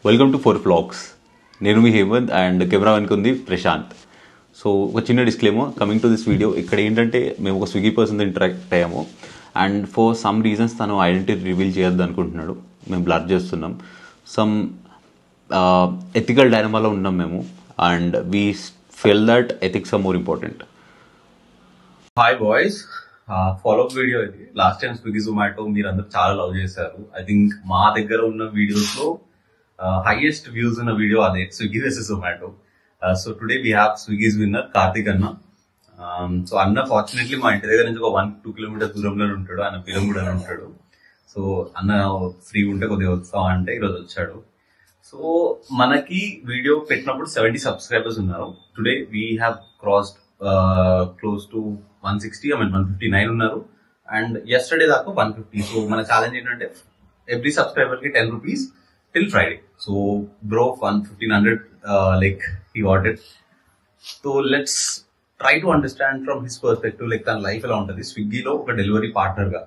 Welcome to 4 Vlogs. నేను మీ Hemant and camera వెనుక ఉంది ప్రశాంత్. సో ఒక చిన్న disclaimer coming to this video. ఇక్కడ ఏంటంటే మేము ఒక స్విగ్గీ పర్సన్తో ఇంటరాక్ట్ అయ్యాము అండ్ ఫర్ సమ్ రీజన్స్ తను ఐడెంటిటీ రివీల్ చేయొద్దు అనుకుంటున్నాడు. మేము బ్లర్ చేస్తున్నాం. సమ్ ఎథికల్ డైనమాలో ఉన్నాం మేము and we feel that ethics are more important. Hi boys, follow up video ఇది. లాస్ట్ టైం స్విగ్గీ జొమాటో మీరు అందరు చాలా లవ్ చేశారు. ఐ థింక్ మా దగ్గర ఉన్న వీడియోస్ లో హైయెస్ట్ వ్యూస్ ఉన్న వీడియో అదే, Swiggy versus Zomato. So today we have Swiggy's winner Karthik అన్న. సో అన్న ఫార్చునేట్లీ మా ఇంటి దగ్గర నుంచి ఒక 1-2 కిలోమీటర్స్ దూరంలోనే ఉంటాడు. ఆయన పిలంగూడలో ఉంటాడు. సో అన్న ఫ్రీ ఉంటే కొద్దిగా వస్తావా అంటే ఈరోజు వచ్చాడు. సో మనకి వీడియో పెట్టినప్పుడు 70 సబ్స్క్రైబర్స్ ఉన్నారు. Today we have crossed close to 159 ఉన్నారు అండ్ ఎస్టర్డే దాకా 150. సో మన ఛాలెంజ్ ఏంటంటే ఎవ్రీ సబ్స్క్రైబర్ కి 10 rupees till Friday. So bro 1500 like he got it. So let's try to understand from his perspective, like తన life ఎలా ఉంటుంది స్విగ్గీలో ఒక డెలివరీ పార్ట్నర్ గా.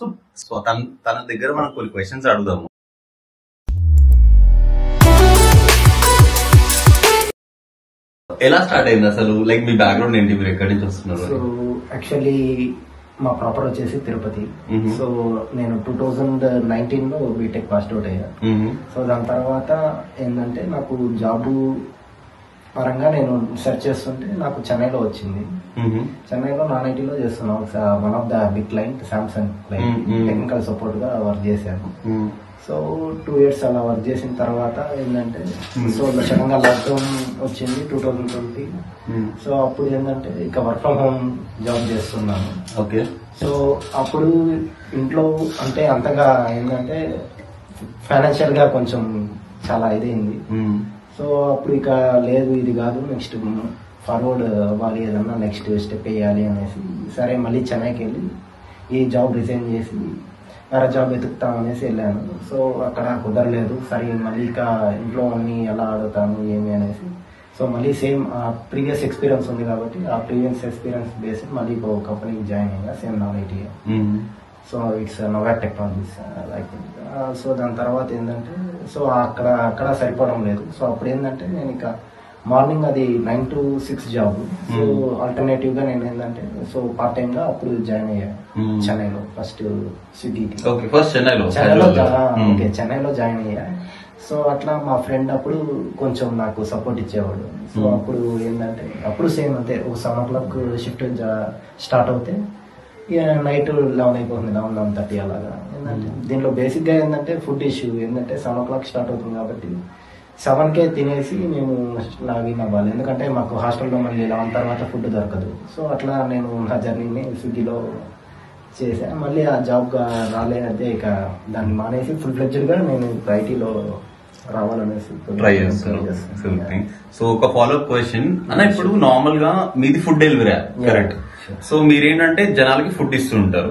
సో తన దగ్గర మనం కొన్ని క్వశ్చన్స్ అడుగుదాము. ఎలా స్టార్ట్ అయింది అసలు? లైక్ మీ బ్యాక్గ్రౌండ్ ఏంటి, మీరు ఎక్కడి నుంచి వస్తున్నారు? సో యాక్చువల్లీ మా ప్రాపర్ వచ్చేసి తిరుపతి. సో నేను 2019 లో బీటెక్ పాస్ అవుట్ అయ్యా. సో దాని తర్వాత ఏంటంటే నాకు జాబ్ పరంగా నేను సెర్చ్ చేస్తుంటే నాకు చెన్నైలో వచ్చింది. చెన్నైలో నాన్ ఐటీలో చేస్తున్నాను. One of the big client Samsung client, technical support గా వర్క్ చేశాను. సో 2 years అలా వర్క్ చేసిన తర్వాత ఏంటంటే సో సడన్గా లాక్డౌన్ వచ్చింది 2020. సో అప్పుడు ఏంటంటే ఇక వర్క్ ఫ్రమ్ హోమ్ జాబ్ చేస్తున్నాను. ఓకే. సో అప్పుడు ఇంట్లో అంటే అంతగా ఏంటంటే ఫైనాన్షియల్ గా కొంచెం చాలా ఇదైంది. సో అప్పుడు ఇక లేదు ఇది కాదు, నెక్స్ట్ ఫార్వర్డ్ అవ్వాలి, ఏదన్నా నెక్స్ట్ స్టెప్ వేయాలి అనేసి సరే మళ్ళీ చెన్నైకి వెళ్ళి ఈ జాబ్ రిజైన్ చేసి వేరే జాబ్ వెతుకుతాం అనేసి వెళ్ళాను. సో అక్కడ కుదరలేదు. సరే మళ్ళీ ఇక ఇంట్లో అన్ని ఎలా ఆడుతాను ఏమి అనేసి సో మళ్ళీ సేమ్ ప్రీవియస్ ఎక్స్పీరియన్స్ ఉంది కాబట్టి ఆ ప్రీవియస్ ఎక్స్పీరియన్స్ బేస్ మళ్ళీ ఒక కంపెనీకి జాయిన్ అయ్యా, same non IT. So it's Novak technologies like. So దాని తర్వాత ఏంటంటే సో అక్కడ సరిపోవడం లేదు. సో అప్పుడు ఏంటంటే నేను ఇక మార్నింగ్ అది 9 to 6 జాబ్. సో ఆల్టర్నేటివ్ గా నేను ఏంటంటే సో పార్ట్ టైం గా అప్పుడు జాయిన్ అయ్యా చెన్నైలో. ఫస్ట్ స్విగ్గీకి చెన్నైలో జాయిన్ అయ్యా. సో అట్లా మా ఫ్రెండ్ అప్పుడు కొంచెం నాకు సపోర్ట్ ఇచ్చేవాడు. సో అప్పుడు ఏంటంటే అప్పుడు సేమ్ అంతే, ఒక 7 o'clock షిఫ్ట్ స్టార్ట్ అవుతే నైట్ 11 అయిపోతుంది, 11:30 అలాగా. ఏంటంటే దీంట్లో బేసిక్ గా ఏంటంటే ఫుడ్ ఇష్యూ. ఏంటంటే 7 o'clock స్టార్ట్ అవుతుంది కాబట్టి 7కే తినేసి మేము లాగిన్ అవ్వాలి, ఎందుకంటే మాకు హాస్టల్లో మళ్ళీ 11 తర్వాత ఫుడ్ దొరకదు. సో అట్లా నేను నా జర్నీని స్విగ్గీలో చేసా. మళ్ళీ ఆ జాబ్ రాలేదంటే ఇక దాన్ని మానేసి ఫుల్ ఫ్లెడ్జ్డ్ గా నేను ఐటీలో రావాలనేసి ట్రై చేస్తాను. సో ఒక ఫాలోఅప్ క్వశ్చన్ అన్న, ఇప్పుడు నార్మల్ గా మీది ఫుడ్ డెలివరీ కరెక్ట్? సో మీరేంటంటే జనాలకి ఫుడ్ ఇస్తుంటారు,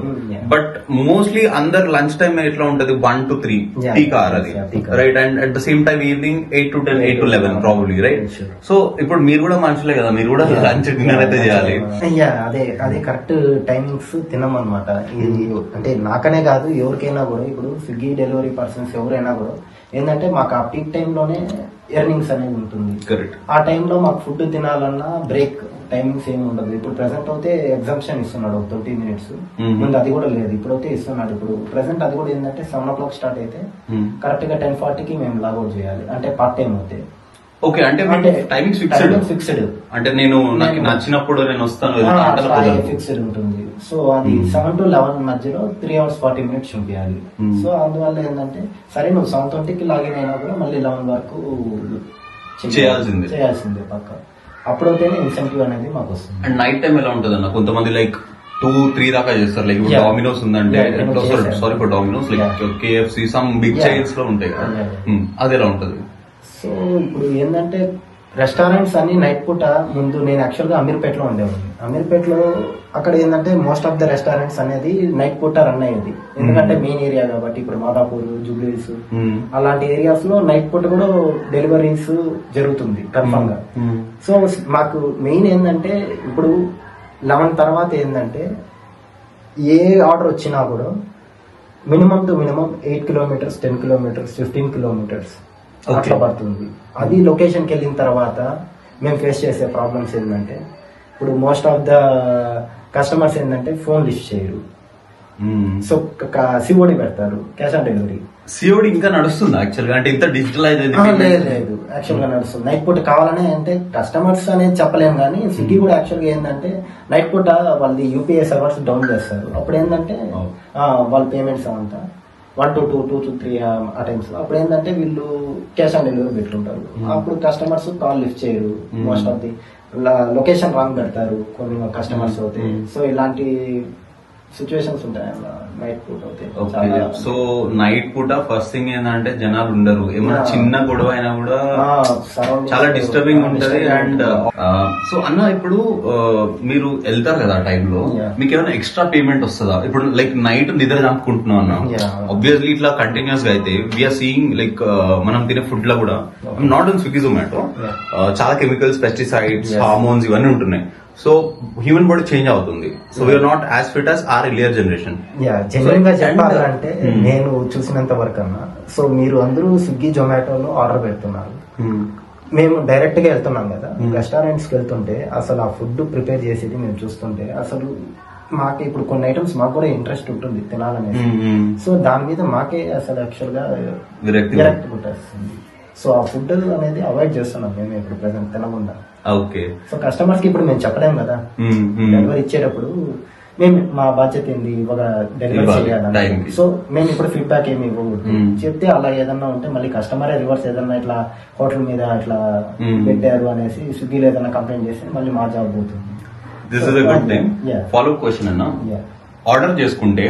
బట్ మోస్ట్లీ అందరు లంచ్ టైం ఎట్లా ఉంటది? 1 to 3 పీక్ అవర్ అది, right? And at the same time evening 8 to 10, 8 to 11 probably, right? So ఇప్పుడు మీరు కూడా మనుషులే కదా, మీరు కూడా లంచ్ డిన్నర్ అయితే చేయాలి. అదే కరెక్ట్ టైమింగ్స్ తినమన్నమాట. అంటే నాకనే కాదు ఎవరికైనా కూడా, ఇప్పుడు స్విగ్గీ డెలివరీ పర్సన్స్ ఎవరైనా కూడా ఏంటంటే మాకు ఆ పీక్ టైంలోనే ఎర్నింగ్స్ అనేది ఉంటుంది. ఆ టైంలో మాకు ఫుడ్ తినాలన్నా బ్రేక్ టైమింగ్స్ ఏమి ఉండదు. ఇప్పుడు ప్రెసెంట్ అయితే ఎగ్జామ్షన్ ఇస్తున్నాడు 30 minutes, ముందు అది కూడా లేదు, ఇప్పుడైతే ఇస్తున్నాడు. ఇప్పుడు ప్రెసెంట్ అది కూడా ఏంటంటే 7 o'clock స్టార్ట్ అయితే కరెక్ట్ గా 10:40కి మేము లాగౌట్ చేయాలి, అంటే పార్ట్ టైం అవుతే. ఓకే, అంటే టైమింగ్ ఫిక్స్డ్, అంటే నేను నాకు నచ్చినప్పుడు నేను వస్తాను, ఫిక్స్డ్ ఉంటుంది. సో అది 7 to 11 మధ్యలో 3 hours 40 minutes చూపించాలి. సో అందువల్ల ఏంటంటే సరే నువ్వు 7:20కి లాగిన్ అయినా కూడా మళ్ళీ 11 వరకు చేయాల్సిందే పక్క. అప్పుడైతేనే ఇన్సెంటివ్ అనేది మాకు వస్తుంది. అండ్ నైట్ టైం ఎలా ఉంటుంది అన్న? కొంతమంది లైక్ 2-3 దాకా చేస్తారు. లైక్ ఇప్పుడు డామినోస్ ఉందంటే, sorry for Domino's, like KFC some big chains లో ఉంటాయి కదా, అది ఎలా ఉంటుంది? సో ఇప్పుడు ఏంటంటే రెస్టారెంట్స్ అన్ని నైట్ పూట, ముందు నేను యాక్చువల్ గా అమీర్పేటలో ఉండేవాడిని. అమీర్పేటలో అక్కడ ఏంటంటే మోస్ట్ ఆఫ్ ద రెస్టారెంట్స్ అనేది నైట్ పూట రన్ అయ్యేది, ఎందుకంటే మెయిన్ ఏరియా కాబట్టి. ఇప్పుడు మాదాపూర్, జూబ్లీస్ అలాంటి ఏరియాస్ లో నైట్ పూట కూడా డెలివరీస్ జరుగుతుంది కన్ఫర్మ్ గా. సో మాకు మెయిన్ ఏంటంటే ఇప్పుడు 11 తర్వాత ఏంటంటే ఏ ఆర్డర్ వచ్చినా కూడా minimum to minimum 8 kilometers, 10 kilometers, 15 kilometers అట్లా పడుతుంది. అది లొకేషన్కి వెళ్ళిన తర్వాత మేము ఫేస్ చేసే ప్రాబ్లమ్స్ ఏంటంటే, ఇప్పుడు మోస్ట్ ఆఫ్ ద కస్టమర్స్ ఏంటంటే ఫోన్ లిస్ట్ చేయరు. సో సిఓడి పెడతారు, క్యాష్ ఆన్ డెలివరీ. సిఓడి ఇంకా నడుస్తుంది యాక్చువల్గా, అంటే ఇంత డిజిటలైజ్ లేదు యాక్చువల్ గా నడుస్తుంది. నైట్ పూట కావాలనే అంటే కస్టమర్స్ అనేది చెప్పలేము, కానీ స్విగ్గీ కూడా యాక్చువల్ గా ఏంటంటే నైట్ పూట వాళ్ళది యూపీఐ సర్వర్స్ డౌన్ చేస్తారు. అప్పుడు ఏంటంటే వాళ్ళ పేమెంట్స్ అంతా 1 to 2, 2 to 3 ఆ టైమ్స్ లో అప్పుడు ఏంటంటే వీళ్ళు క్యాష్ ఆన్ డెలివరీ పెట్టుకుంటారు. అప్పుడు కస్టమర్స్ కాల్ లిఫ్ట్ చేయరు, most of the location wrong పెడతారు కొన్ని కస్టమర్స్ అవుతే. సో ఇలాంటి సిచ్యువేషన్స్ ఉంటాయి నైట్ పూట అవుతే. సో నైట్ పూట ఫస్ట్ థింగ్ ఏంటంటే జనాలు ఉండరు, ఏమైనా చిన్న గొడవ అయినా కూడా చాలా డిస్టర్బింగ్ ఉంటది. అండ్ సో అన్న ఇప్పుడు మీరు వెళ్తారు కదా ఆ టైంలో, మీకు ఏమైనా ఎక్స్ట్రా పేమెంట్ వస్తుందా? ఇప్పుడు లైక్ నైట్ నిద్ర చంపుకుంటున్నాం అన్న, ఆబ్వియస్లీ ఇట్లా కంటిన్యూస్ గా అయితే వీఆర్ సీయింగ్ లైక్ మనం తినే ఫుడ్ లో కూడా నాట్ ఇన్ స్విగ్గీ జొమాటో చాలా కెమికల్స్, పెస్టిసైడ్స్, హార్మోన్స్ ఇవన్నీ ఉంటున్నాయి. సో హ్యూమన్ బాడీ చేంజ్ అవుతుంది. So we are not as fit as our earlier generation. Genuine గా చెప్పాలంటే నేను చూసినంత వరకు అన్నా, సో మీరు అందరూ స్విగ్గీ జొమాటోలో ఆర్డర్ పెడుతున్నారు, మేము డైరెక్ట్ గా వెళ్తున్నాం కదా రెస్టారెంట్స్ కి వెళ్తుంటే అసలు ఆ ఫుడ్ ప్రిపేర్ చేసేది మేము చూస్తుంటే అసలు మాకే ఇప్పుడు కొన్ని ఐటమ్స్ మాకు కూడా ఇంట్రెస్ట్ ఉంటుంది తినాలనేది. సో దాని మీద మాకే అసలు యాక్చువల్ గా విరక్తి పుట్టేస్తుంది. సో ఆ ఫుడ్ అనేది అవాయిడ్ చేస్తున్నాం మేము ఇప్పుడు ప్రెసెంట్ తినకుండా. ఓకే. సో కస్టమర్స్ కి ఇప్పుడు మేము చెప్పలేం కదా, డెలివరీ ఇచ్చేటప్పుడు మేము మా బాధ్యత ఏంది ఒక డెలివరీ చేయాలి. సో మేము ఇప్పుడు ఫీడ్బ్యాక్ ఏమి ఇవ్వకూడదు, చెప్తే అలా ఏదన్నా ఉంటే మళ్ళీ కస్టమరే రివర్స్ ఏదన్నా ఇట్లా హోటల్ మీద ఇట్లా పెట్టారు అనేసి స్విగ్గీలో ఏదన్నా కంప్లైంట్ చేస్తే మళ్ళీ మా జాబ్ పోతుంది. This is a good thing. Follow up question అన్న, ఆర్డర్ చేసుకుంటే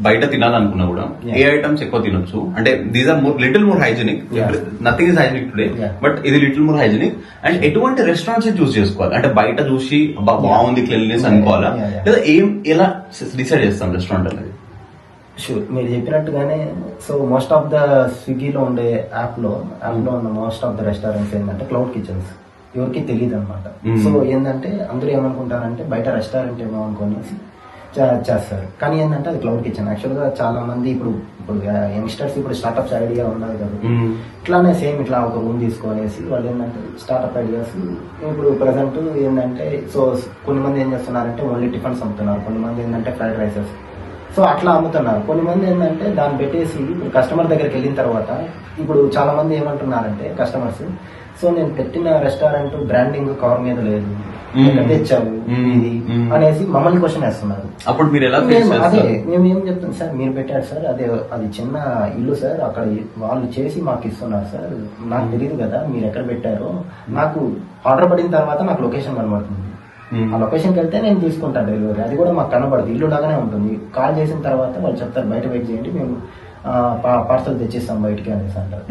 బయట తినాలనుకున్నా కూడా ఏ ఐటమ్స్ ఎక్కువ తినొచ్చు? అంటే these are little more hygienic, nothing is hygienic today, but ఇది లిటిల్ మోర్ హైజీనిక్. అండ్ ఎటువంటి రెస్టారెంట్స్ చూస్ చేసుకోవాలి? అంటే బయట చూసి బాగుంది క్లీన్లీనెస్ అనుకోవాలా, లేదా ఎలా డిసైడ్ చేస్తాం రెస్టారెంట్ అనేది? షూర్, మీరు చెప్పినట్టుగానే సో మోస్ట్ ఆఫ్ ద స్విగ్గీలో ఉండే యాప్ లో ఉన్న మోస్ట్ ఆఫ్ ద రెస్టారెంట్స్ ఏంటంటే క్లౌడ్ కిచెన్స్, ఎవరికి తెలియదు అనమాట. సో ఏంటంటే అందరూ ఏమనుకుంటారంటే బయట రెస్టారెంట్ ఏమో అనుకునేసి చేస్తారు, కానీ ఏంటంటే అది క్లౌడ్ కిచెన్. యాక్చువల్ గా చాలా మంది ఇప్పుడు యంగ్స్టర్స్ ఇప్పుడు స్టార్ట్అప్స్ ఐడియా ఉన్నది కదా, ఇట్లానే సేమ్ ఇట్లా ఒక రూమ్ తీసుకునేసి వాళ్ళు ఏంటంటే స్టార్ట్అప్ ఐడియాస్ ఇప్పుడు ప్రజెంట్ ఏంటంటే సో కొన్ని మంది ఏం చేస్తున్నారంటే ఓన్లీ టిఫిన్స్ అమ్ముతున్నారు, కొన్ని మంది ఏంటంటే ఫ్రైడ్ రైసెస్, సో అట్లా అమ్ముతున్నారు. కొన్ని మంది ఏంటంటే దాన్ని పెట్టేసి ఇప్పుడు కస్టమర్ దగ్గరికి వెళ్ళిన తర్వాత ఇప్పుడు చాలా మంది ఏమంటున్నారంటే కస్టమర్స్, సో నేను పెట్టిన రెస్టారెంట్ బ్రాండింగ్ కవర్ మీద లేదు, తెచ్చావు ఇది అనేసి మమ్మల్ని క్వశ్చన్ వేస్తున్నారు. అప్పుడు మీరు ఎలా? అదే మేము ఏం చెప్తాం సార్, మీరు పెట్టారు సార్, అదే అది చిన్న ఇల్లు సార్, అక్కడ వాళ్ళు చేసి మాకు ఇస్తున్నారు సార్, నాకు తెలియదు కదా మీరు ఎక్కడ పెట్టారో, నాకు ఆర్డర్ పడిన తర్వాత నాకు లొకేషన్ కనబడుతుంది, ఆ లొకేషన్కి వెళ్తే నేను తీసుకుంటాను డెలివరీ, అది కూడా మాకు కనబడదు, ఇల్లు లాగానే ఉంటుంది. కాల్ చేసిన తర్వాత వాళ్ళు చెప్తారు బయట వెయిట్ చేయండి, మేము పార్సల్ తెచ్చిస్తాం బయటికి అనేసి అంటారు.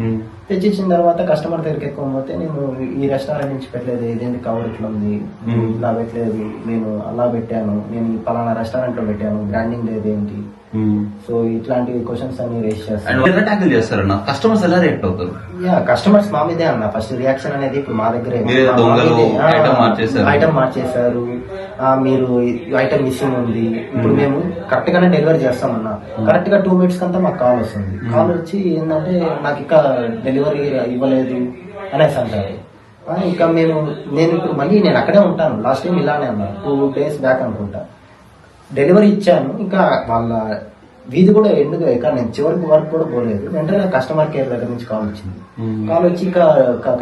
తెచ్చిచ్చిన తర్వాత కస్టమర్ దగ్గరికి ఎక్కువ పోతే నేను ఈ రెస్టారెంట్ నుంచి పెట్టలేదు, ఇదేంటి కవర్ ఇట్లా ఉంది, ఇలా పెట్టలేదు, నేను అలా పెట్టాను, నేను ఈ పలానా రెస్టారెంట్ లో పెట్టాను, బ్రాండింగ్ లేదు ఏంటి. సో ఇట్లాంటి క్వశ్చన్స్ అన్ని రేస్ చేస్తారు. కస్టమర్స్ ఎలా రియాక్ట్ అవుతారు? కస్టమర్స్ మా మీదే అన్న ఫస్ట్ రియాక్షన్ అనేది ఇప్పుడు మా దగ్గరే, ఐటమ్ మార్చేశారు, మీరు ఐటమ్ మిస్సింగ్ ఉంది, ఇప్పుడు మేము కరెక్ట్ గానే డెలివరీ చేస్తామన్నా, కరెక్ట్ గా 2 minutes కంతా మాకు కాల్ వస్తుంది, కాల్ వచ్చి ఏంటంటే నాకు ఇంకా డెలివరీ ఇవ్వలేదు అనేసి అంటారు. ఇంకా నేను ఇప్పుడు మళ్ళీ నేను అక్కడే ఉంటాను, లాస్ట్ టైం ఇలానే అన్నా 2 days బ్యాక్ అనుకుంటా డెలివరీ ఇచ్చాను, ఇంకా వాళ్ళ వీధి కూడా ఎందుకు ఇక్కడ నేను చివరికి వరకు కూడా పోలేదు, వెంటనే కస్టమర్ కేర్ దగ్గర నుంచి కాల్ వచ్చింది. కాల్ వచ్చి ఇంకా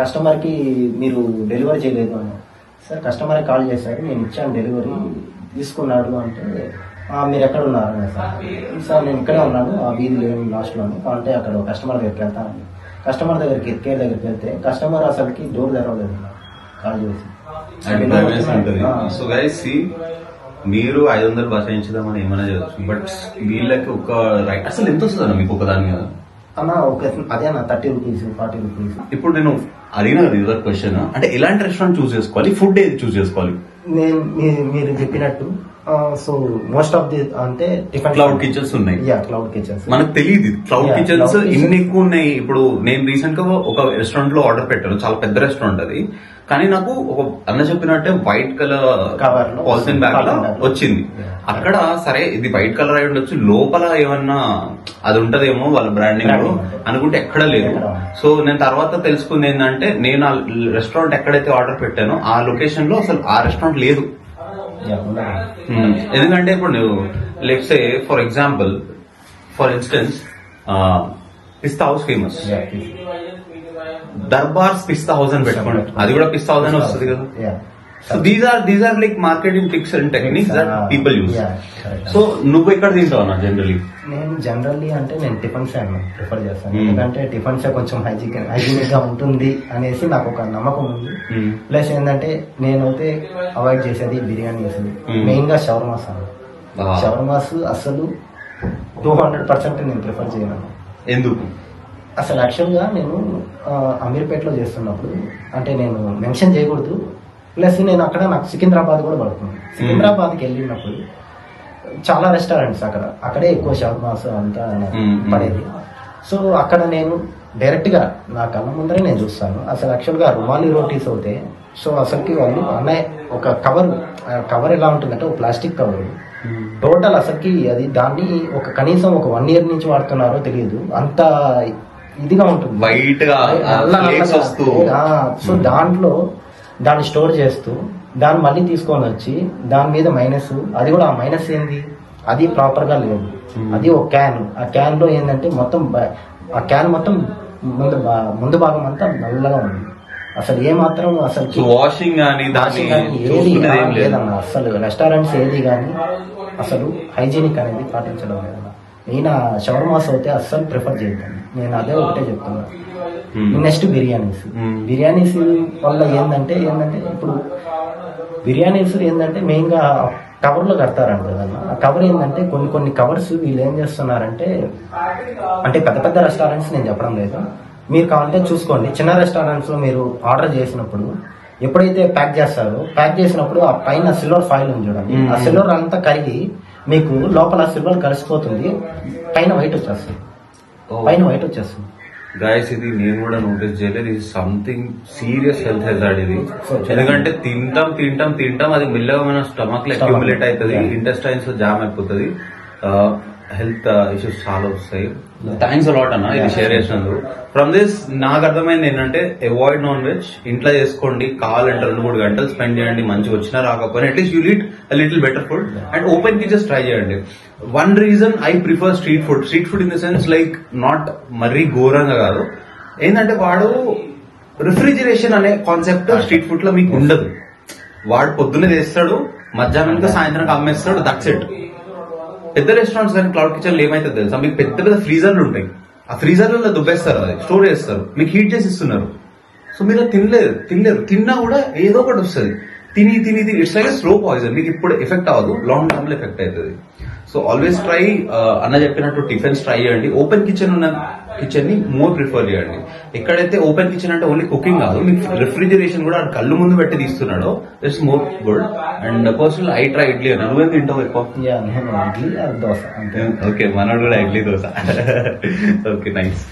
కస్టమర్ కి మీరు డెలివరీ చేయలేదు అన్న, సార్ కస్టమర్ కాల్ చేశారు, నేను ఇచ్చాను డెలివరీ తీసుకున్నాడు అంటే మీరు ఎక్కడ ఉన్నారు అనే సార్ నేను ఇక్కడే ఉన్నాను ఆ వీధి లేని లాస్ట్ లోని, అంటే అక్కడ కస్టమర్ దగ్గరికి వెళ్తాను, కస్టమర్ దగ్గరికి కేర్ దగ్గరికి వెళ్తే కస్టమర్ అసలుకి డోర్ తెరవలేదు కాల్ చేసి. సో గైస్ సీ, మీరు 500 బసాయించుదామని ఏమైనా చేయొచ్చు, బట్ వీళ్ళకి ఒక రైట్ అసలు ఎంత వస్తుందన్న మీకు ఒక దాని మీద అన్న? అదే అన్న 30 రూపీస్ 40 రూపీస్. ఇప్పుడు నేను అడిగిన రిజర్వ్ క్వశ్చన్, అంటే ఎలాంటి రెస్టారెంట్ చూస్ చేసుకోవాలి, ఫుడ్ ఏది చూస్ చేసుకోవాలి? మీరు చెప్పినట్టు సో మోస్ట్ ఆఫ్ ది అంటే డిఫరెంట్ క్లౌడ్ కిచెన్స్ ఉన్నాయి. క్లౌడ్ కిచెన్స్ మనకు తెలియదు క్లౌడ్ కిచెన్స్ ఇన్ని ఎక్కువ ఉన్నాయి. ఇప్పుడు నేను రీసెంట్ గా ఒక రెస్టారెంట్ లో ఆర్డర్ పెట్టాను, చాలా పెద్ద రెస్టారెంట్ అది. కానీ నాకు ఒక అన్న చెప్పినట్టే వైట్ కలర్ పాలిథిన్ బ్యాగ్ లో వచ్చింది. అక్కడ సరే ఇది వైట్ కలర్ అయి ఉండొచ్చు, లోపల ఏమన్నా అది ఉంటదేమో వాళ్ళ బ్రాండింగ్ లో అనుకుంటే ఎక్కడ లేదు. సో నేను తర్వాత తెలుసుకుంది ఏంటంటే, నేను ఆ రెస్టారెంట్ ఎక్కడైతే ఆర్డర్ పెట్టానో ఆ లొకేషన్ లో అసలు ఆ రెస్టారెంట్ లేదు. ఎందుకంటే ఇప్పుడు నువ్వు let's say for example, for instance Pista house famous, దర్బార్స్ పిస్తా హౌస్ అని పెట్టుకోండి, అది కూడా పిస్తా హౌస్ అని వస్తుంది కదా. So these are like marketing tricks and techniques that people use. So నువ్వు ఎక్కడ తింటావు అన్న జనరలీ? నేను జనరల్లీ అంటే నేను టిఫిన్స్ ప్రిఫర్ చేస్తాను. ఎందుకంటే టిఫిన్స్ కొంచెం హైజీనిక్ గా ఉంటుంది అనేసి నాకు ఒక నమ్మకం ఉంది. ప్లస్ ఏంటంటే నేనైతే అవాయిడ్ చేసేది బిర్యానీస్, మెయిన్ గా షవర్మాస్. షవర్మాస్ అసలు 200% నేను ప్రిఫర్ చేయను. ఎందుకు? అసలు యాక్చువల్గా నేను అమీర్పేటలో చేస్తున్నప్పుడు, అంటే నేను మెన్షన్ చేయకూడదు, ప్లస్ నేను అక్కడ నాకు సికింద్రాబాద్ కూడా పడుతుంది. సికింద్రాబాద్కి వెళ్ళినప్పుడు చాలా రెస్టారెంట్స్ అక్కడే ఎక్కువ షవర్మాస్ అంతా పడేది. సో అక్కడ నేను డైరెక్ట్ గా నా కళ్ళ ముందరే నేను చూస్తాను. అసలు యాక్చువల్గా రుమాలి రోటీస్ అవుతాయి. సో అసలుకి వాళ్ళు అన్నయ్య ఒక కవర్ ఎలా ఉంటుందంటే ఒక ప్లాస్టిక్ కవర్ టోటల్ అసలుకి అది దాన్ని ఒక కనీసం ఒక 1 year నుంచి వాడుతున్నారో తెలియదు, అంత ఇదిగా ఉంటుంది, వైట్ గా. సో దాంట్లో దాన్ని స్టోర్ చేస్తూ దాన్ని మళ్ళీ తీసుకొని వచ్చి దాని మీద మైనస్, అది కూడా ఆ మైనస్ ఏంది, అది ప్రాపర్ గా లేదు. అది ఒక క్యాన్, ఆ క్యాన్ లో ఏంటంటే మొత్తం ఆ క్యాన్ మొత్తం ముందు భాగం అంతా నల్లగా ఉంది. అసలు ఏమాత్రం అసలు వాషింగ్ ఏది లేదన్న. అసలు రెస్టారెంట్స్ ఏది కానీ అసలు హైజీనిక్ అనేది పాటించడం లేదన్న. నేను షవర్మాస్ అయితే అస్సలు ప్రిఫర్ చేయకండి, నేను అదే ఒకటే చెప్తున్నా. నెక్స్ట్ బిర్యానీస్ వల్ల ఏంటంటే ఇప్పుడు బిర్యానీస్ ఏంటంటే మెయిన్ గా కవర్ లో కడతారంట కదన్న. ఆ కవర్ ఏంటంటే కొన్ని కవర్స్ వీళ్ళు ఏం చేస్తున్నారంటే, అంటే పెద్ద రెస్టారెంట్స్ నేను చెప్పడం లేదు, మీరు కావాలంటే చూసుకోండి. చిన్న రెస్టారెంట్స్ లో మీరు ఆర్డర్ చేసినప్పుడు ఎప్పుడైతే ప్యాక్ చేసినప్పుడు ఆ పైన సిల్వర్ ఫాయిల్ ఉంది చూడండి, ఆ సిల్వర్ అంతా కరిగి మీకు లోపల సిల్వర్ కలిసిపోతుంది, పైన వైట్ వచ్చేస్తుంది. గైస్ ఇది నేను కూడా నోటీస్ చేయలేదు, ఇది సంథింగ్ సీరియస్ హెల్త్ హెజార్డ్ ఇది. ఎందుకంటే తింటాం అది మెల్లగా మన స్టమక్ లో అక్యుములేట్ అవుతుంది, ఇంటెస్టైన్స్ లో జామ్ అయిపోతుంది, హెల్త్ ఇష్యూస్ చాలా వస్తాయి. థ్యాంక్స్ అలాట్ అన్న ఇది షేర్ చేసినందుకు. ఫ్రమ్ దిస్ నాకు అర్థమైంది ఏంటంటే, అవాయిడ్ నాన్ వెజ్, ఇంట్లో చేసుకోండి, కావాలంటే 2-3 గంటలు స్పెండ్ చేయండి, మంచిగా వచ్చినా రాకపోయినా atleast you eat little better food, and open kitchens try చేయండి. One reason I prefer street food in the sense like not మరీ ఘోరంగా కాదు, ఏంటంటే వాడు రిఫ్రిజిరేషన్ అనే కాన్సెప్ట్ స్ట్రీట్ ఫుడ్ లో మీకు ఉండదు. వాడు పొద్దున్నే చేస్తాడు, మధ్యాహ్నం సాయంత్రం అమ్మేస్తాడు, దట్స్ ఇట్. పెద్ద రెస్టారెంట్స్ కానీ క్లౌడ్ కిచెన్లు ఏమైతే తెలుసా, మీకు పెద్ద ఫ్రీజర్లు ఉంటాయి, ఆ ఫ్రీజర్లలో దుబ్బేస్తారు, అది స్టోర్ చేస్తారు, మీకు హీట్ చేసి ఇస్తున్నారు. సో మీరు తినలేరు, తిన్నా కూడా ఏదో ఒకటి వస్తుంది. తిని ఇట్స్ లైక్ స్లో పాయిజన్, మీకు ఇప్పుడు ఎఫెక్ట్ అవ్వదు, లాంగ్ టర్మ్ లో ఎఫెక్ట్ అవుతుంది. సో ఆల్వేస్ ట్రై, అన్న చెప్పినట్టు టిఫిన్స్ ట్రై చేయండి. ఓపెన్ కిచెన్ ఉన్న కిచెన్ ని మోర్ ప్రిఫర్ చేయండి. ఎక్కడైతే ఓపెన్ కిచెన్ అంటే ఓన్లీ కుకింగ్ కాదు, మీకు రిఫ్రిజిరేషన్ కూడా కళ్ళు ముందు పెట్టి తీస్తున్నాడో it's more good. And personal I try idli అన్న. నువ్వేం తింటావు ఎక్కువ? దోశ. ఓకే, మనోడు కూడా idli dosa. Okay, nice.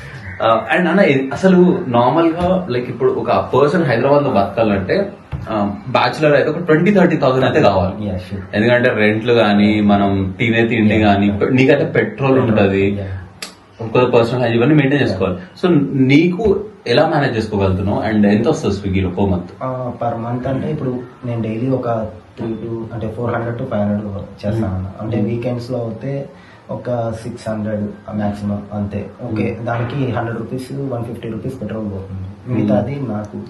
And అన్న అసలు నార్మల్ గా లైక్ ఇప్పుడు ఒక పర్సన్ హైదరాబాద్ లో బతకాలంటే బ్యాచులర్ అయితే ఒక 20,000-30,000 అయితే కావాలి. ఎందుకంటే రెంట్లు గానీ, మనం తినే తిండి గానీ, నీకైతే పెట్రోల్ ఉంటుంది, ఒక పర్సనల్ హైజీన్ ఇవన్నీ మెయింటైన్ చేసుకోవాలి. సో నీకు ఎలా మేనేజ్ చేసుకోగలుగుతున్నావు అండ్ ఎంత వస్తుంది స్విగ్గీలో పర్ మంత్? అంటే ఇప్పుడు నేను డైలీ ఒక 400 to 500 చేస్తాను. అంటే వీకెండ్స్ లో అయితే ఒక 600 మాక్సిమం అంతే. ఓకే, దానికి 100 రూపీస్ 150 రూపీస్ పెట్రోల్ పోతుంది, మిగతాది నాకు.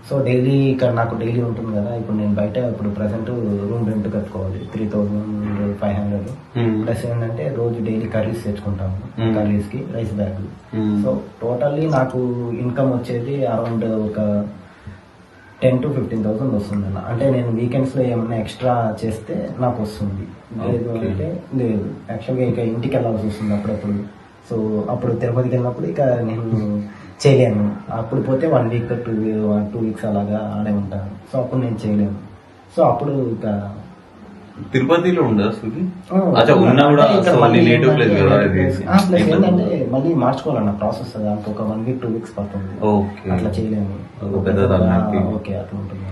సో డైలీ ఇక్కడ నాకు డైలీ ఉంటుంది కదా. ఇప్పుడు నేను బయట ఇప్పుడు ప్రెసెంట్ రూమ్ రెంట్ కట్టుకోవాలి 3,500. ప్లస్ ఏంటంటే రోజు డైలీ కర్రీస్ తెచ్చుకుంటాము, కర్రీస్ కి రైస్ బ్యాగ్. సో టోటల్లీ నాకు ఇన్కమ్ వచ్చేది అరౌండ్ ఒక 10,000 to 15,000 వస్తుంది అన్న. అంటే నేను వీకెండ్స్ లో ఏమన్నా ఎక్స్ట్రా చేస్తే నాకు వస్తుంది, లేదు అంటే లేదు. యాక్చువల్గా ఇక ఇంటికి వెళ్ళాల్సి వస్తుంది అప్పుడప్పుడు. సో అప్పుడు తిరుపతికి వెళ్ళినప్పుడు ఇక నేను చేయలేను, అప్పుడు పోతే 1 week 2 weeks అలాగా ఆడే ఉంటాను. సో అప్పుడు నేను చేయలేను. సో అప్పుడు ఇక తిరుపతిలో ఉండదా స్విగ్గీ? అచ్చా ఉన్నా కూడా నేటివ్ ప్లేస్ కదా ఏంటంటే మళ్ళీ మార్చుకోవాలన్న ప్రాసెస్ దానికి ఒక 1 week 2 weeks పడుతుంది. అట్లా చేయలేము. ఓకే అట్లా ఉంటుంది.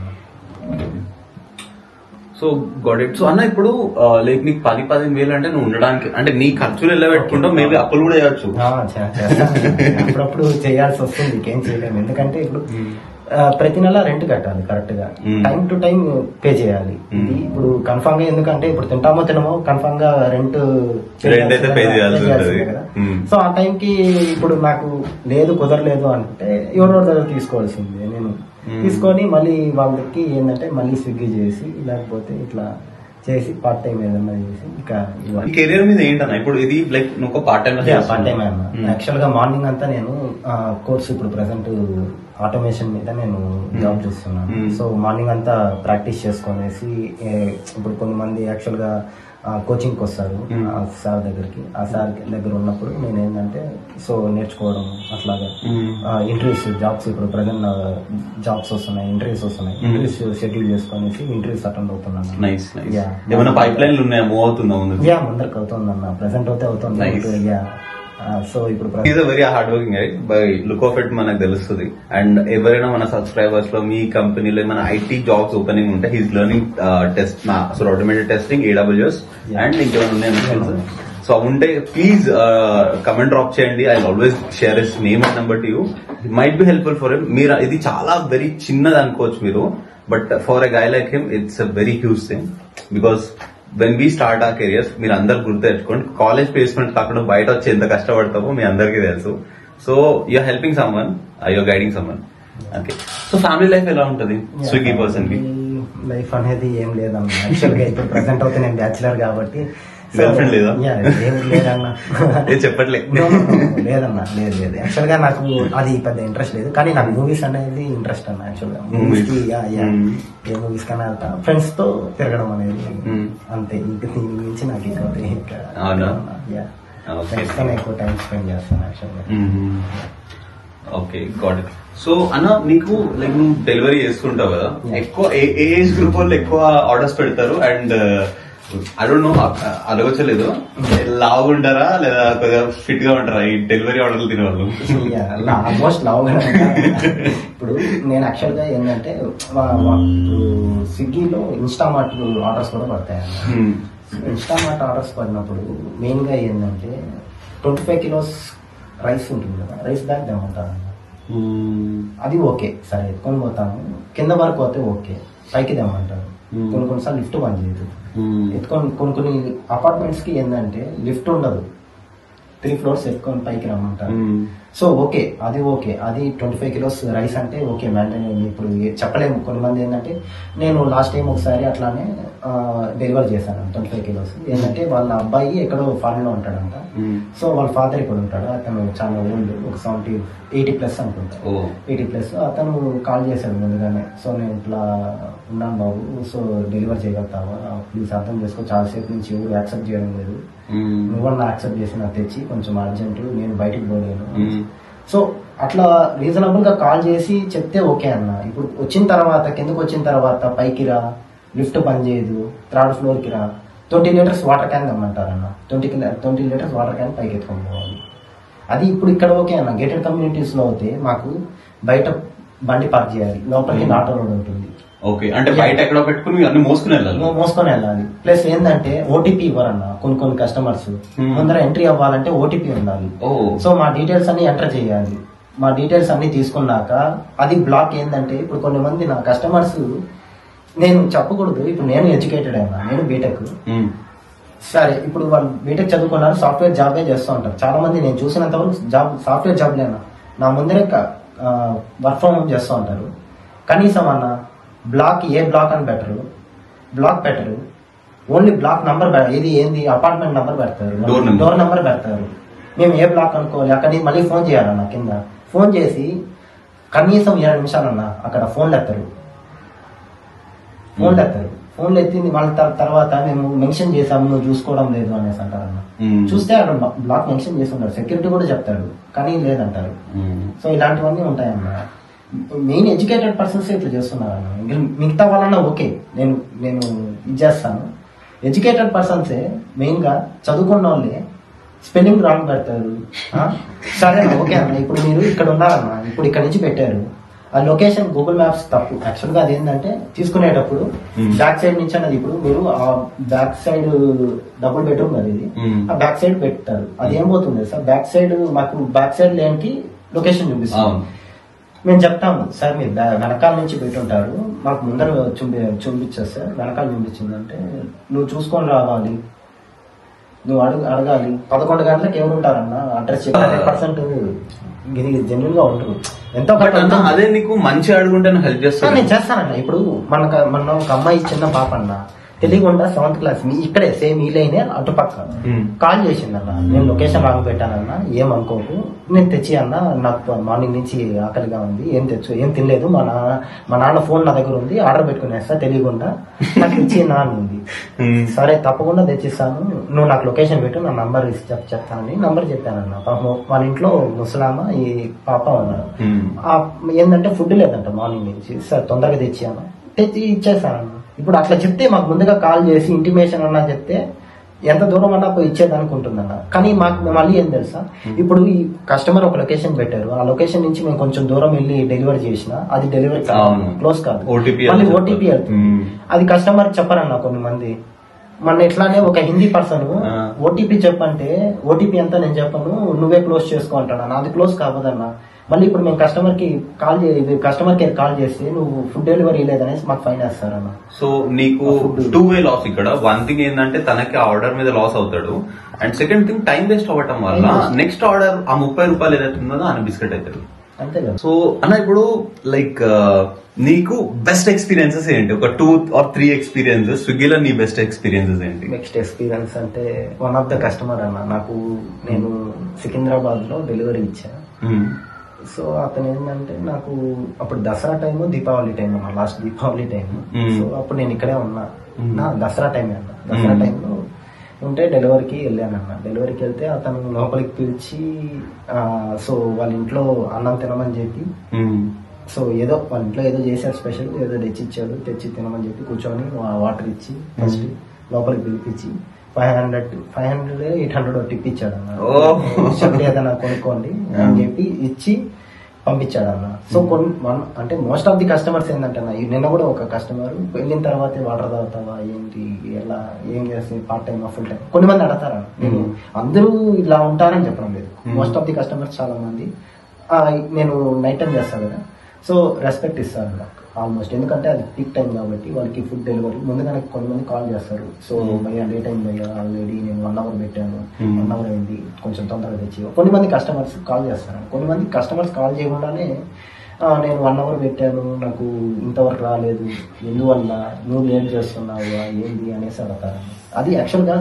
So got it. సో అన్న ఇప్పుడు లైక్ నీకు 10-15 వేలు అంటే నువ్వు ఉండడానికి అంటే నీ ఖర్చులు ఎలా పెట్టుకుంటావు? మేబీ అప్పులు కూడా చేయొచ్చు. అప్పుడప్పుడు చేయాల్సి వస్తుంది, ఇంకేం చేయలేము. ఎందుకంటే ఇప్పుడు ప్రతి నెల రెంట్ కట్టాలి కరెక్ట్ గా, టైం టు టైం పే చేయాలి. ఇది ఇప్పుడు కన్ఫర్మ్ గా, ఎందుకంటే ఇప్పుడు తినమో కన్ఫర్మ్ గా రెంట్ పే చేయాల్సి కదా. సో ఆ టైం కి ఇప్పుడు నాకు లేదు కుదరలేదు అంటే ఎవరో దగ్గర తీసుకోవాల్సిందే. నేను తీసుకొని మళ్ళీ వాళ్ళకి ఏంటంటే మళ్ళీ స్విగ్గీ చేసి లేకపోతే ఇట్లా చేసి పార్ట్ టైం ఏదన్నా చేసి ఇంకా కెరీర్ మీద ఏంటన్నా ఇప్పుడు ఇది లైక్ నువ్వు పార్ట్ టైం అన్న. యాక్చువల్ గా మార్నింగ్ అంతా నేను కోర్స్ ఇప్పుడు ప్రెసెంట్ ఆటోమేషన్ మీద నేను జాబ్ చేస్తున్నాను. సో మార్నింగ్ అంతా ప్రాక్టీస్ చేసుకునేసి ఇప్పుడు కొంతమంది యాక్చువల్ గా కోచింగ్కి వస్తారు సార్ దగ్గరికి. ఆ సార్ దగ్గర ఉన్నప్పుడు నేను ఏంటంటే సో నేర్చుకోవడం అట్లాగా ఇంటర్వ్యూస్ జాబ్స్ ఇప్పుడు ప్రజెంట్ జాబ్స్ వస్తున్నాయి, ఇంటర్వ్యూస్ వస్తున్నాయి, ఇంటర్వ్యూస్ షెడ్యూల్ చేసుకునేసి ఇంటర్వ్యూస్ అటెండ్ అవుతున్నాను. ముందరికి అవుతుందన్న, ప్రెసెంట్ అవుతుంది. సో ఇప్పుడు very hard working by look of it మనకు తెలుస్తుంది. అండ్ ఎవరైనా మన సబ్స్క్రైబర్స్ లో మీ కంపెనీలో మన ఐటీ జాబ్స్ ఓపెనింగ్ ఉంటే హీస్ లెర్నింగ్ టెస్ట్ అసలు ఆటోమేటెడ్ టెస్టింగ్, AWS అండ్ ఇంకేమైనా ఉన్నాయి. సో ఉంటే ప్లీజ్ కమెంట్ డ్రాప్ చేయండి. I always share his name and number to you. It might be helpful for him. మీరు ఇది చాలా వెరీ చిన్నది అనుకోవచ్చు మీరు, but for a guy like him it's a very huge thing. Because when we start ఆ careers మీరు అందరు గుర్తు తెచ్చుకోండి, కాలేజ్ ప్లేస్మెంట్ కాకుండా బయట వచ్చి ఎంత కష్టపడతామో మీ అందరికీ తెలుసు. So you're helping someone, you're guiding someone. Okay. So family life ఎలా ఉంటుంది స్విగ్గీ పర్సన్ కి? లైఫ్ అనేది ఏం లేదన్న. యాక్చువల్ గా ఇప్పుడు ప్రెసెంట్ అయితే నేను బ్యాచులర్ కాబట్టి గర్ల్ ఫ్రెండ్ లేదా? లేదన్నా, చెప్పట్లే. లేదన్నా, లేదు. యాక్చువల్ గా నాకు అది పెద్ద ఇంట్రెస్ట్ లేదు, కానీ నాకు మూవీస్ అనేది ఇంట్రెస్ట్ అన్న. యాక్చువల్ గా మూవీస్ కి ఏ మూవీస్ కన్నా వెళ్తా, ఫ్రెండ్స్ తో తిరగడం అనేది అంతే. ఇంక దీని గురించి నాకు ఎక్కువ టైం స్పెండ్ చేస్తాను యాక్చువల్ గా. Okay, got it. సో అన్న నీకు లైక్ నువ్వు డెలివరీ చేస్తుంటావు కదా, ఎక్కువ ఏ ఏజ్ గ్రూప్ వాళ్ళు ఎక్కువ ఆర్డర్స్ పెడతారు? అండ్ ఐ డోంట్ నో, అడగొచ్చలేదు, లావుగా లేదా కొద్దిగా ఫిట్ గా ఉంటారా ఈ డెలివరీ ఆర్డర్లు తినేవాళ్ళు? ఆల్మోస్ట్ లావుగా. ఇప్పుడు నేను యాక్చువల్ గా ఏంటంటే స్విగ్గీలో ఇన్స్టామార్ట్ ఆర్డర్స్ కూడా పడతాయి. ఇన్స్టామార్ట్ ఆర్డర్స్ పడినప్పుడు మెయిన్ గా ఏంటంటే 25 kilos రైస్ ఉంటుంది కదా, రైస్ బ్యాగ్ తెమ్మంటారు. అది ఓకే, సరే ఎత్తుకొని పోతాము. కింద వరకు పోతే ఓకే, పైకి తెమ్మంటారు. కొన్నిసార్లు లిఫ్ట్ పని చేయదు. ఎత్తుకొని కొన్ని అపార్ట్మెంట్స్ కి ఏంటంటే లిఫ్ట్ ఉండదు, 3 floors ఎత్తుకొని పైకి రమ్మంటారు. సో ఓకే, అది 25 kilos రైస్ అంటే ఓకే మ్యాండేట్. ఇప్పుడు చెప్పలేము. కొంతమంది ఏంటంటే నేను లాస్ట్ టైం ఒకసారి అట్లానే డెలివరీ చేశాను 25 kilos. ఏంటంటే వాళ్ళ అబ్బాయి ఎక్కడో ఫారెన్ లో ఉంటాడంట. సో వాళ్ళ ఫాదర్ ఇక్కడ ఉంటాడు, అతను చాలా ఓల్డ్, ఒక 80+ అనుకుంటా, 80+. అతను కాల్ చేశాడు ముందుగానే. సో నేను ఇట్లా ఉన్నాను బాబు, సో డెలివరీ చేయగలుగుతావా ప్లీజ్, అర్థం చేసుకో, చాలాసేపు నుంచి ఎవరు యాక్సెప్ట్ చేయడం లేదు, నువ్వన్నా యాక్సెప్ట్ చేసి నాకు తెచ్చి కొంచెం అర్జెంట్, నేను బయటికి పోలేను. సో అట్లా రీజనబుల్ గా కాల్ చేసి చెప్తే ఓకే అన్న. ఇప్పుడు వచ్చిన తర్వాత కిందకు వచ్చిన తర్వాత పైకి రా, లిఫ్ట్ పని చేయదు, 3rd floor కి రా, 20 liters వాటర్ క్యాన్ తెమ్మంటారన్న. 20 liters వాటర్ క్యాన్ పైకి ఎత్తుకొని పోవాలి. అది ఇప్పుడు ఇక్కడ ఓకే అన్న. గేటెడ్ కమ్యూనిటీస్ లో అయితే మాకు బయట బండి పార్క్ చేయాలి, లోపలికి ఆటో రోడ్ ఉంటుంది. ఓకే, అంటే బయట ఎక్కడో పెట్టుకుని అన్ని మోసుకుని వెళ్ళాలి. ప్లస్ ఏంటంటే ఓటీపీ ఇవ్వరన్న కొన్ని కస్టమర్స్. ముందర ఎంట్రీ అవ్వాలంటే ఓటీపీ ఉండాలి. సో మా డీటెయిల్స్ అన్ని ఎంటర్ చేయాలి. మా డీటెయిల్స్ అన్ని తీసుకున్నాక అది బ్లాక్. ఏంటంటే ఇప్పుడు కొంతమంది నా కస్టమర్స్, నేను చెప్పకూడదు, ఇప్పుడు నేను ఎడ్యుకేటెడ్ అయినా, నేను బీటెక్. సరే ఇప్పుడు వాళ్ళు బీటెక్ చదువుకున్నారు, సాఫ్ట్వేర్ జాబే చేస్తూ ఉంటారు. చాలా మంది నేను చూసినంత వరకు సాఫ్ట్వేర్ జాబ్ లేనా నా ముందరే వర్క్ ఫ్రమ్ హోమ్ చేస్తూ ఉంటారు. కనీసం అన్న బ్లాక్, ఏ బ్లాక్ అని పెట్టరు, ఓన్లీ బ్లాక్ నంబర్, ఏంది అపార్ట్మెంట్ నంబర్ పెడతారు, డోర్ నెంబర్ పెడతారు. మేము ఏ బ్లాక్ అనుకోవాలి, అక్కడికి మళ్ళీ ఫోన్ చేయాలన్న. కింద ఫోన్ చేసి కనీసం 20 నిమిషాలన్నా అక్కడ ఫోన్లు ఎత్తారు. ఫోన్లు ఎత్తింది వాళ్ళ తర్వాత మేము మెన్షన్ చేసాము, నువ్వు చూసుకోవడం లేదు అనేసి అంటారన్న. చూస్తే అక్కడ బ్లాక్ మెన్షన్ చేసి ఉంటారు, సెక్యూరిటీ కూడా చెప్తాడు, కానీ లేదంటారు. సో ఇలాంటివన్నీ ఉంటాయన్న. మెయిన్ ఎడ్యుకేటెడ్ పర్సన్స్ ఇట్లా చేస్తున్నారు అన్న. మిగతా వాళ్ళన్నా ఓకే, నేను ఇది చేస్తాను, ఎడ్యుకేటెడ్ పర్సన్సే మెయిన్ గా చదువుకున్న వాళ్ళే స్పెల్లింగ్ రాంగ్ పెడతారు. సరే ఓకే అన్న, ఇప్పుడు మీరు ఇక్కడ ఉన్నారన్న, ఇప్పుడు ఇక్కడ నుంచి పెట్టారు, ఆ లొకేషన్ గూగుల్ మ్యాప్స్ తప్పు. యాక్చువల్ గా అదేంటంటే తీసుకునేటప్పుడు బ్యాక్ సైడ్ నుంచి అన్నది, ఇప్పుడు మీరు ఆ బ్యాక్ సైడ్ డబుల్ బెడ్రూమ్ కదా ఇది, ఆ బ్యాక్ సైడ్ పెడతారు. అది ఏం పోతుంది సార్, బ్యాక్ సైడ్ మాకు బ్యాక్ సైడ్ లేనికి లొకేషన్ చూపిస్తాం. మేము చెప్తాము సార్ మీరు వెనకాల నుంచి పెట్టుంటారు, మాకు ముందర చూపించారు సార్, వెనకాల చూపించిందంటే నువ్వు చూసుకొని రావాలి, నువ్వు అడగాలి. 11 గంటలకు ఎవరు ఉంటారన్న అడ్రస్ చెప్పి 100% ఇది జెన్యున్ గా ఉంటారు. ఎంతో అదే నీకు మంచి అడుగుంటే హెల్ప్ చేస్తాను, నేను చేస్తానన్న. ఇప్పుడు మన ఒక అమ్మాయి చిన్న పాప అన్న తెలియకుండా 7th క్లాస్ ఇక్కడే సేమ్ ఈ లైనే అటుపక్క కాల్ చేసిందన్న, నేను లొకేషన్ రాంగ్ పెట్టానన్నా ఏమనుకోకు, నేను తెచ్చి అన్న నాకు మార్నింగ్ నుంచి ఆకలిగా ఉంది, ఏం తినలేదు, మా నాన్న ఫోన్ నా దగ్గర ఉంది, ఆర్డర్ పెట్టుకునేస్తా తెలియకుండా నాకు తెచ్చి నా ఉంది. సరే తప్పకుండా తెచ్చిస్తాను, నువ్వు నాకు లొకేషన్ పెట్టు, నా నంబర్ చెప్తానని నంబర్ చెప్పానన్న. వాళ్ళ ఇంట్లో ముసలామ ఈ పాప ఉన్నారు. ఏంటంటే ఫుడ్ లేదంట మార్నింగ్ నుంచి, సార్ తొందరగా తెచ్చి ఇచ్చేస్తానన్న. ఇప్పుడు అట్లా చెప్తే మాకు ముందుగా కాల్ చేసి ఇంటిమేషన్ అన్నా చెప్తే ఎంత దూరం అన్నా పోయి ఇచ్చేదనుకుంటుందన్న. కానీ మాకు మళ్ళీ ఏం తెలుసా, ఇప్పుడు ఈ కస్టమర్ ఒక లొకేషన్ పెట్టారు, ఆ లొకేషన్ నుంచి మేము కొంచెం దూరం వెళ్ళి డెలివరీ చేసినా అది డెలివరీ క్లోజ్ కాదు, మళ్ళీ ఓటీపీ వెళ్తుంది. అది కస్టమర్ చెప్పరన్న కొన్ని మంది. మన ఇట్లానే ఒక హిందీ పర్సన్ ఓటీపీ చెప్పంటే ఓటీపీ అంతా నేను చెప్పను, నువ్వే క్లోజ్ చేసుకో అంటాను. అది క్లోజ్ కావద్దన్న. మళ్ళీ ఇప్పుడు మేము కస్టమర్ కేర్ కాల్ చేస్తే నువ్వు ఫుడ్ డెలివరీ లేదనేసి మాకు ఫైన్ వేస్తారన్న. సో నీకు 2 వే లాస్ ఇక్కడ. వన్ థింగ్ ఏంటంటే తనకి ఆర్డర్ మీద లాస్ అవుతాడు, and second thing time waste అవ్వటం వల్ల నెక్స్ట్ ఆర్డర్ ఆ 30 రూపాయలు ఏదైతే ఉందో ఆయన బిస్కెట్ అవుతాడు. అంతే కదా. సో అన్న ఇప్పుడు లైక్ నీకు బెస్ట్ ఎక్స్పీరియన్సెస్ ఏంటి? ఒక 2 or 3 ఎక్స్పీరియన్సెస్ స్విగ్గీలో నీ బెస్ట్ ఎక్స్పీరియన్సెస్ ఏంటి? నెక్స్ట్ ఎక్స్పీరియన్స్ అంటే వన్ ఆఫ్ ద కస్టమర్ అన్న, నాకు నేను సికింద్రాబాద్ లో డెలివరీ ఇచ్చాను. సో అతను ఏంటంటే నాకు అప్పుడు దసరా టైము దీపావళి టైం అన్న, లాస్ట్ దీపావళి టైం. సో అప్పుడు నేను ఇక్కడే ఉన్నా, నా దసరా టైం అన్న. దసరా టైంలో ఉంటే డెలివరీకి వెళ్ళానన్న. డెలివరీకి వెళ్తే అతను లోపలికి పిలిచి సో వాళ్ళ ఇంట్లో అన్నం తినమని చెప్పి, సో ఏదో వాళ్ళ ఇంట్లో ఏదో చేశారు స్పెషల్, ఏదో తెచ్చి తినమని చెప్పి కూర్చొని వాటర్ ఇచ్చి ఫస్ట్ లోపలికి పిలిపించి 500 800 టిప్ ఇచ్చాడు అన్న. చెప్పి ఏదైనా కొనుక్కోండి అని చెప్పి ఇచ్చి పంపించాడు అన్న. సో అంటే మోస్ట్ ఆఫ్ ది కస్టమర్స్ ఏంటంటే అన్న, నిన్న కూడా ఒక కస్టమర్ వెళ్ళిన తర్వాత వాటర్ తాగుతావా ఏంటి, ఎలా ఏం చేస్తుంది, పార్ట్ టైం ఫుల్ టైం, కొన్ని మంది అడతారా. నేను అందరూ ఇలా ఉంటారని చెప్పడం లేదు, మోస్ట్ ఆఫ్ ది కస్టమర్స్ చాలా మంది నేను నైట్ టైం చేస్తాను కదా, సో రెస్పెక్ట్ ఇస్తారు నాకు ఆల్మోస్ట్. ఎందుకంటే అది పీక్ టైం కాబట్టి వాళ్ళకి ఫుడ్ డెలివరీ ముందుగానే కొంతమంది కాల్ చేస్తారు. సో భయ్యా లేట్ అయింది భయ్యా, ఆల్రెడీ నేను 1 hour పెట్టాను, 1 hour అయింది, కొంచెం తొందరగా తెచ్చి. కొన్ని మంది కస్టమర్స్ కాల్ చేస్తారు, కొన్ని మంది కస్టమర్స్ కాల్ చేయకుండానే నేను 1 hour పెట్టాను, నాకు ఇంతవరకు రాలేదు, ఎందువల్ల నువ్వు లేట్ చేస్తున్నావు ఏంది అనేసి అడతారు. అది యాక్చువల్గా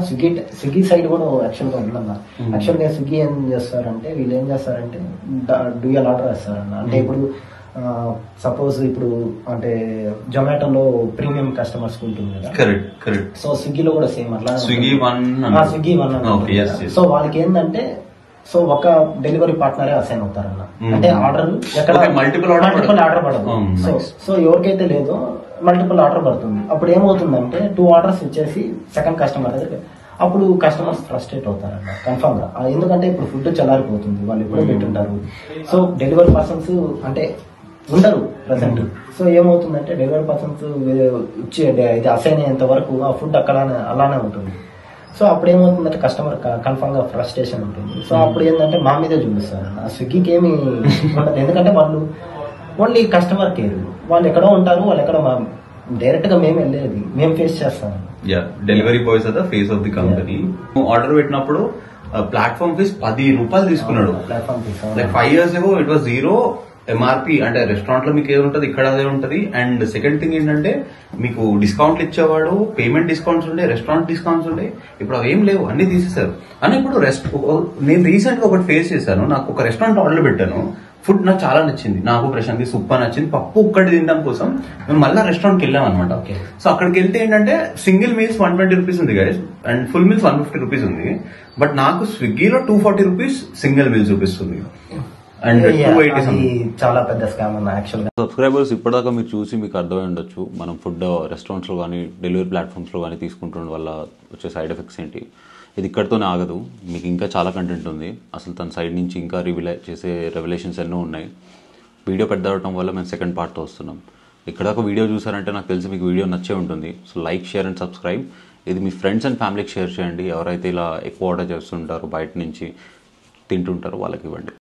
స్విగ్గీ సైడ్ కూడా యాక్చువల్గా ఉందన్న. యాక్చువల్గా స్విగ్గీ ఏం చేస్తారంటే, వీళ్ళు ఏం చేస్తారంటే డ్యూయల్ ఆర్డర్ వేస్తారన్న. అంటే ఇప్పుడు సపోజ్ ఇప్పుడు అంటే జొమాటోలో ప్రీమియం కస్టమర్స్ ఉంటుంది కదా, కరెక్ట్. సో స్విగ్గీలో కూడా సేమ్ అట్లా స్విగ్గీ వన్. సో వాళ్ళకి ఏంటంటే, సో ఒక డెలివరీ పార్ట్నరే అసైన్ అవుతారన్న. అంటే ఆర్డర్ ఎక్కడ మల్టిపుల్ ఆర్డర్ పడదు. సో ఎవరికైతే లేదో మల్టిపుల్ ఆర్డర్ పడుతుంది. అప్పుడు ఏమవుతుందంటే 2 orders ఇచ్చేసి సెకండ్ కస్టమర్ దగ్గర, అప్పుడు కస్టమర్స్ ఫ్రస్ట్రేట్ అవుతారన్న కన్ఫర్మ్ గా. ఎందుకంటే ఇప్పుడు ఫుడ్ చల్లారిపోతుంది, వాళ్ళు ఎప్పుడో పెట్టుంటారు. సో డెలివరీ పర్సన్స్ అంటే ఉండరు ప్రెసెంట్. సో ఏమవుతుందంటే డెలివరీ పర్సన్స్ ఇచ్చి ఇది అసైన్ అయ్యేంత వరకు ఆ ఫుడ్ అక్కడ అలానే ఉంటుంది. సో అప్పుడు ఏమవుతుందంటే కస్టమర్ కన్ఫర్మ్ గా ఫ్రస్ట్రేషన్ ఉంటుంది. సో అప్పుడు ఏంటంటే మా మీదే చూపిస్తారు. ఆ స్విగ్గీకి ఏమి ఉండదు, ఎందుకంటే వాళ్ళు ఓన్లీ కస్టమర్ కేర్, వాళ్ళు ఎక్కడో ఉంటారు, వాళ్ళు ఎక్కడో డైరెక్ట్ గా మేము వెళ్ళేది మేము ఫేస్ చేస్తాం. Delivery boys are the face of the company. Order పెట్టినప్పుడు ప్లాట్ఫామ్ ఫీస్ 10 రూపాయలు తీసుకున్నాడు. Platform fees like 5 years ago it was 0 MRP. అంటే రెస్టారెంట్ లో మీకు ఏది ఉంటుంది ఇక్కడ అదే ఉంటుంది. అండ్ సెకండ్ థింగ్ ఏంటంటే మీకు డిస్కౌంట్లు ఇచ్చేవాడు, పేమెంట్ డిస్కౌంట్స్ ఉండే, రెస్టారెంట్ డిస్కౌంట్స్ ఉండే. ఇప్పుడు అవి ఏం లేవు, అన్ని తీసేశారు. అని ఇప్పుడు నేను రీసెంట్ గా ఒకటి ఫేస్ చేశాను. నాకు ఒక రెస్టారెంట్ ఆర్డర్ పెట్టాను, ఫుడ్ నాకు చాలా నచ్చింది, నాకు ప్రశాంత్ సూపర్ నచ్చింది. పప్పు ఒక్కటి తినడం కోసం మేము మళ్ళీ రెస్టారెంట్కి వెళ్ళాం అనమాట. సో అక్కడికి వెళ్తే ఏంటంటే సింగిల్ మీల్స్ 120 రూపీస్ ఉంది guys, and full meals 150 rupees ఉంది. బట్ నాకు స్విగ్గీలో 240 రూపీస్ సింగిల్ మీల్ చూపిస్తుంది. అండ్ అది 280 చాలా పెద్ద స్కామ్ అన్న యాక్చువల్ గా. సబ్స్క్రైబర్స్ ఇప్పటిదాకా మీరు చూసి మీకు అర్థమై ఉండొచ్చు మనం ఫుడ్ రెస్టారెంట్స్లో కానీ డెలివరీ ప్లాట్ఫామ్స్లో కానీ తీసుకుంటుండడం వల్ల వచ్చే సైడ్ ఎఫెక్ట్స్ ఏంటి. ఇది ఇక్కడితోనే ఆగదు, మీకు ఇంకా చాలా కంటెంట్ ఉంది. అసలు తన సైడ్ నుంచి ఇంకా చేసే రెవల్యూషన్స్ ఎన్నో ఉన్నాయి. వీడియో పెద్దవడం వల్ల మేము సెకండ్ పార్ట్తో వస్తున్నాం. ఇక్కడ ఒక వీడియో చూసారంటే నాకు తెలిసి మీకు వీడియో నచ్చే ఉంటుంది. So like, share and subscribe. ఇది మీ ఫ్రెండ్స్ అండ్ ఫ్యామిలీకి షేర్ చేయండి. ఎవరైతే ఇలా ఎక్కువ ఆర్డర్ చేస్తుంటారో బయట నుంచి తింటుంటారో వాళ్ళకి ఇవ్వండి.